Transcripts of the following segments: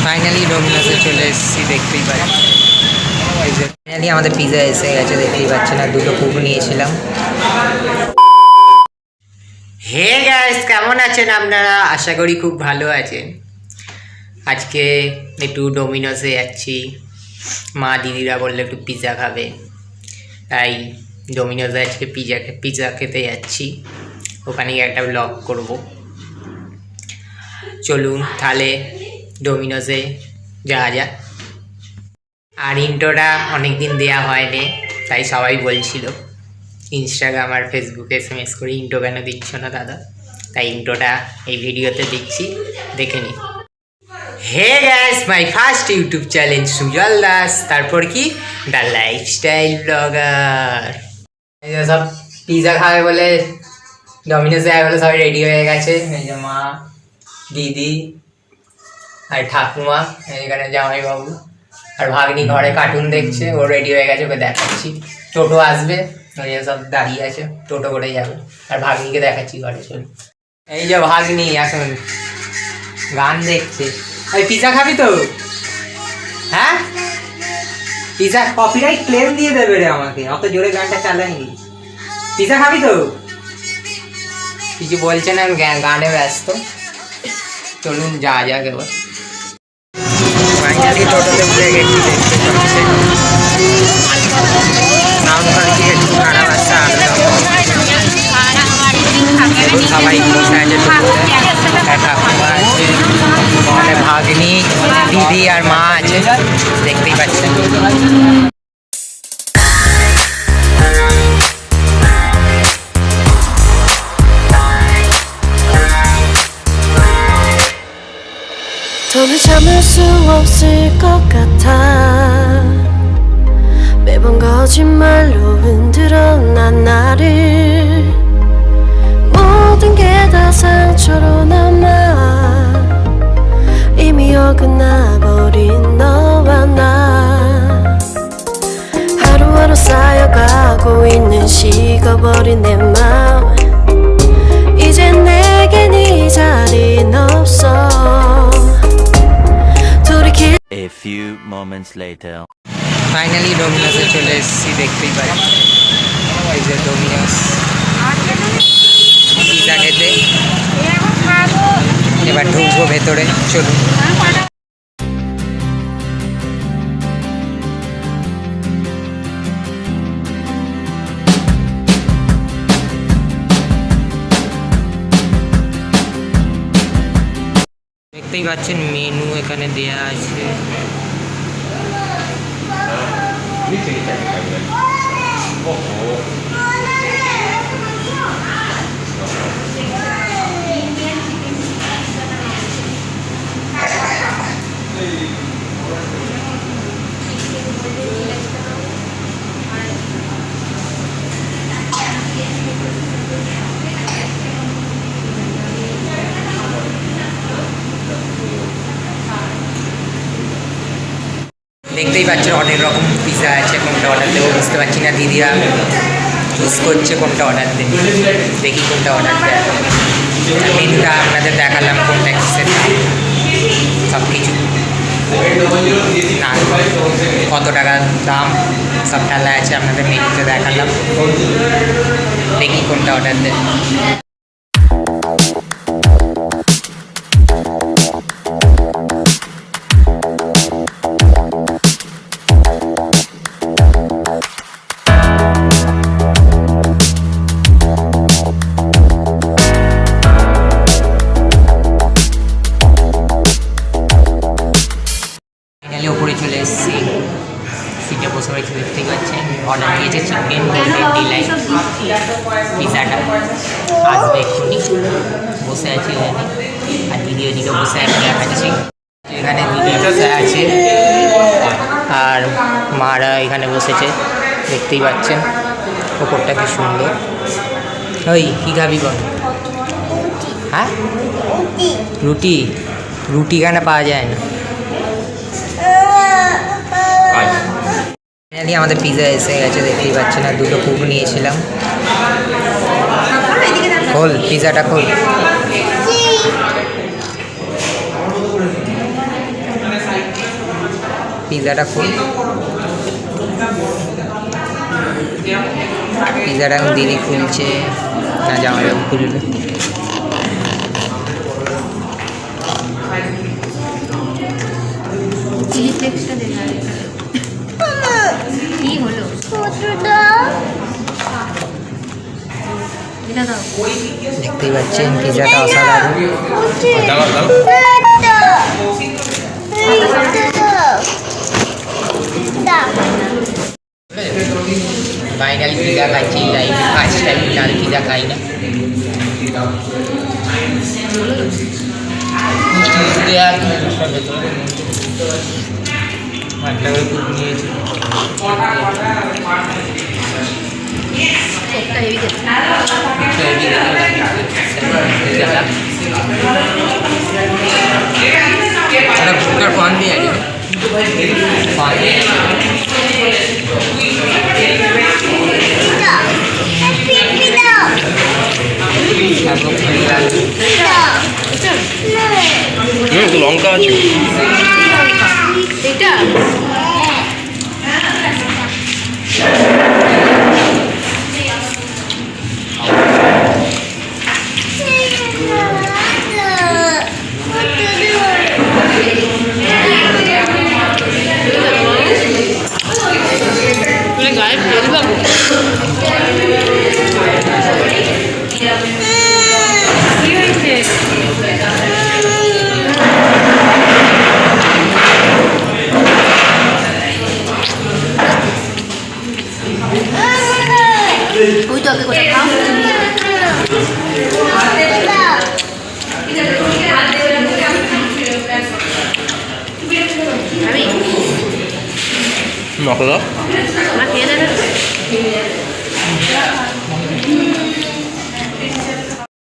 Finally ডোমিনোসে চলে এসেছি, দেখতেই পাচ্ছি। ফাইনালি আমাদের পিজা এসে গেছে, দেখতেই পাচ্ছেন। আর দুটো কুক নিয়েছিলাম। হে গাইস, কেমন আছেন আপনারা? আশা করি খুব ভালো আছেন। আজকে একটু ডোমিনোসে যাচ্ছি। মা দিদিরা বললো একটু পিজা খাবে, তাই ডোমিনোসে আজকে পিজা খেতে যাচ্ছি। ওখানে গিয়ে একটা ব্লগ করব। চলুন তাহলে ডোমিনোসে যাওয়া যাক। আর ইন্ট্রোটা অনেকদিন দেওয়া হয়নি, তাই সবাই বলছিল ইনস্টাগ্রাম আর ফেসবুকে SMS করে ইন্ট্রো কেন দিচ্ছ না দাদা, তাই ইন্ট্রোটা এই ভিডিওতে দিচ্ছি, দেখে নিন। Hey guys, my first YouTube challenge Sujal Das, তারপর কি দ্য লাইফস্টাইল ব্লগার। সব পিজা খাবে বলে ডমিনোসে যায় বলে সবাই রেডি হয়ে গেছে। এই যে মা, দিদি আর ঠাকুমা, এখানে জামাইবাবু আর ভাগ্নি ঘরে কার্টুন দেখছে। ও রেডি হয়ে গেছে, ওকে দেখাচ্ছি। টোটো আসবে, সব দাঁড়িয়ে আছে, টোটো করে যাবে। আর ভাগ্নিকে দেখাচ্ছি ঘরে। চল, এই যে ভাগ্নি এখন গান দেখছে। ওই পিজা খাবি তো? হ্যাঁ, পিজা কপিরাইট ক্লেম দিয়ে দেবে রে আমাকে, অত জোরে গানটা চালাইনি। পিজা খাবি তো? কিছু বলছে না, গানে ব্যস্ত। চলুন যা যাক এবার। ফাইনালি টোটোতে উঠে গেছি, দেখতে পাচ্ছি। সাউন্ড কোয়ালিটি একটু খারাপ আসছে। সবাই বসে আছে টোটোতে। ঠাকুমা আছে, ওখানে ভাগ্নি, দিদি আর মা আছে, দেখতেই পাচ্ছেন। 더는 참을 수 없을 것 같아. 매번 거짓말로 흔들어 난 나를. 모든 게 다 상처로 남아. 이미 어긋나버린 너와 나. 하루하루 쌓여가고 있는 식어버린 내 맘. 이제 내겐 이 자리는 없어. A few moments later. Finally ডোমিনোসে চলে এসেছি, দেখতেই পাচ্ছি। এই যে ডোমিনোস, পিজা খেতে। এবার ঢুকবো ভেতরে, চলুন। দেখতেই পাচ্ছেন মেনু এখানে দেয়া আছে। দেখতেই পাচ্ছেন অনেক রকম পিজা আছে, কোনটা অর্ডার দেবো বুঝতে পারছি না। দিদিরা চুজ করছে কোনটা অর্ডার দেবে, দেখি কোনটা অর্ডার দেয়। মেনুটা আপনাদের দেখালাম, কোনটা কিসের দাম, সব কিছু না কত টাকা দাম সব ঢালা আছে, আপনাদের মেনুতে দেখালাম। দেখি কোনটা অর্ডার দেয়। ওপরে চলে এসেছি, সিটে বসে রয়েছে, দেখতেই পাচ্ছেন। অর্ডার দিয়েছে চিকেন গোল্ডেন ডিলাইট পিজাটা, আসবে এক্ষুনি। বসে আছি এখানে, আর দিদি ওদিকে বসে আছে দেখাচ্ছি। এখানে দিদি বসে আছে আর মারা এখানে বসেছে, দেখতেই পাচ্ছেন। ওপরটা কি সুন্দর। ওই কী খাবি বল? হ্যাঁ, রুটি। রুটি এখানে পাওয়া যায় না। ফাইনালি আমাদের পিজা এসে গেছে, দেখতেই পাচ্ছেন। আর দুটো কুক নিয়েছিলাম। খোল পিজাটা, খোল। পিজাটা খুব পিজাটা এখন দিদি খুলছে না জামাইবাবু খুলবে। কি হলো দেখতেই পাচ্ছেন পিজাটা অসাধারণ। ফাইনালি পিজা খাচ্ছি, লাইফে ফার্স্ট টাইম লাল পিজা খাই না। कौन भी है লঙ্কা আছে এটা গায়ে ফেলবা ওই তো আগে কোথায় খাও আমি মশলা আমার খেয়ে দেবে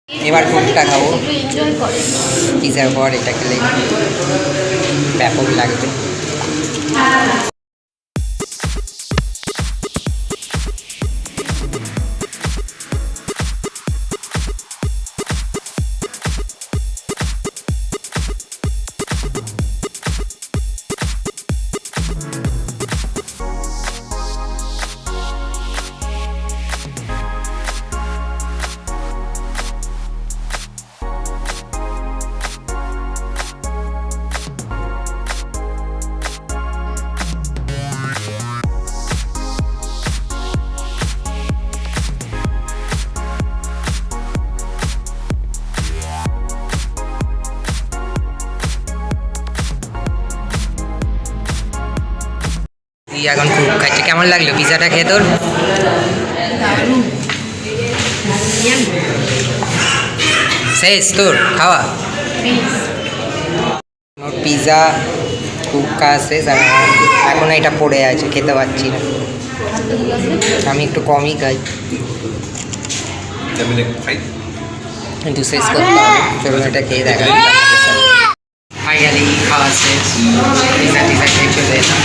এবার কোনটা খাবো? এনজয় করে পিজার পর এটা খেলে ব্যাপক লাগবে। এখন খুব খাচ্ছে। কেমন লাগলো পিজাটা খেয়ে তোর? শেষ তোর খাওয়া? পিজা খুব খাওয়া শেষ, আর এখন এটা পড়ে আছে, খেতে পারছি না। আমি একটু কমই খাই, কিন্তু শেষ করতে হবে। চলুন এটা খেয়ে দেখা। ফাইনালি খাওয়া শেষ, পিজা টিজা খেয়ে চলে এলাম।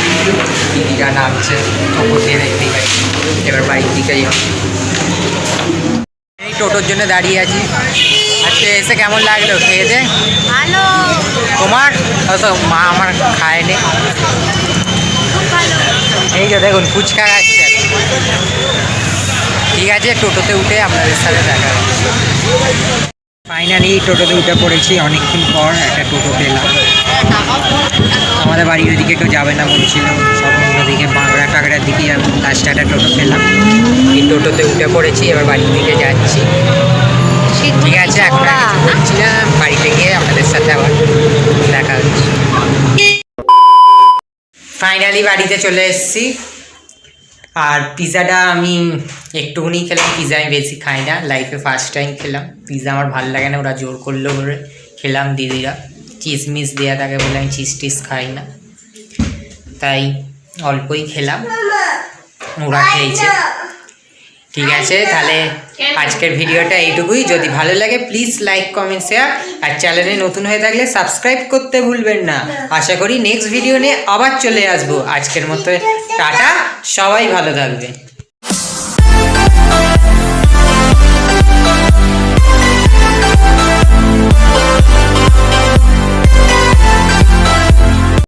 দিদিরা নামছে, ওপর দিয়ে দেখতেই পাচ্ছি। এবার বাড়ির দিকে যাও। এই টোটোর জন্য দাঁড়িয়ে আছি। আজকে এসে কেমন লাগলো খেয়ে দে? ভালো তোমার হয়তো মা আমার খায়নি। এই যে দেখুন ফুচকা খাচ্ছে। ঠিক আছে, টোটোতে উঠে আপনাদের সাথে দেখা হবে। ফাইনালি টোটোতে উঠে পড়েছি, অনেকক্ষণ পর একটা টোটো পেলাম। আমাদের বাড়ির ওইদিকে কেউ যাবে না বলছিল, সব অন্যদিকে বাংলা টাগড়ার দিকে যাবো। লাস্টে একটা টোটো পেলাম, এই টোটোতে উঠে পড়েছি, এবার বাড়ির দিকে যাচ্ছি। ঠিক আছে, এখন আর কিছু বলছি না, বাড়িতে গিয়ে আপনাদের সাথে আবার দেখা হচ্ছে। ফাইনালি বাড়িতে চলে এসেছি। আর পিজাটা আমি একটুখানি খেলাম, পিজা আমি বেশি খাই না, লাইফে ফার্স্ট টাইম খেলাম। পিজা আমার ভালো লাগে না, ওরা জোর করলো বলে খেলাম। দিদিরা চিজ মিস দেওয়া থাকে বলে আমি চিজ টিজ খাই না, তাই অল্পই খেলাম, ওরা খেয়েছে। ঠিক আছে, তাহলে আজকের ভিডিওটা এইটুকুই। যদি ভালো লাগে প্লিজ লাইক কমেন্ট শেয়ার, আর চ্যানেলে নতুন হয়ে থাকলে সাবস্ক্রাইব করতে ভুলবেন না। আশা করি নেক্সট ভিডিও নিয়ে আবার চলে আসবো। আজকের মতো টাটা, সবাই ভালো থাকবে।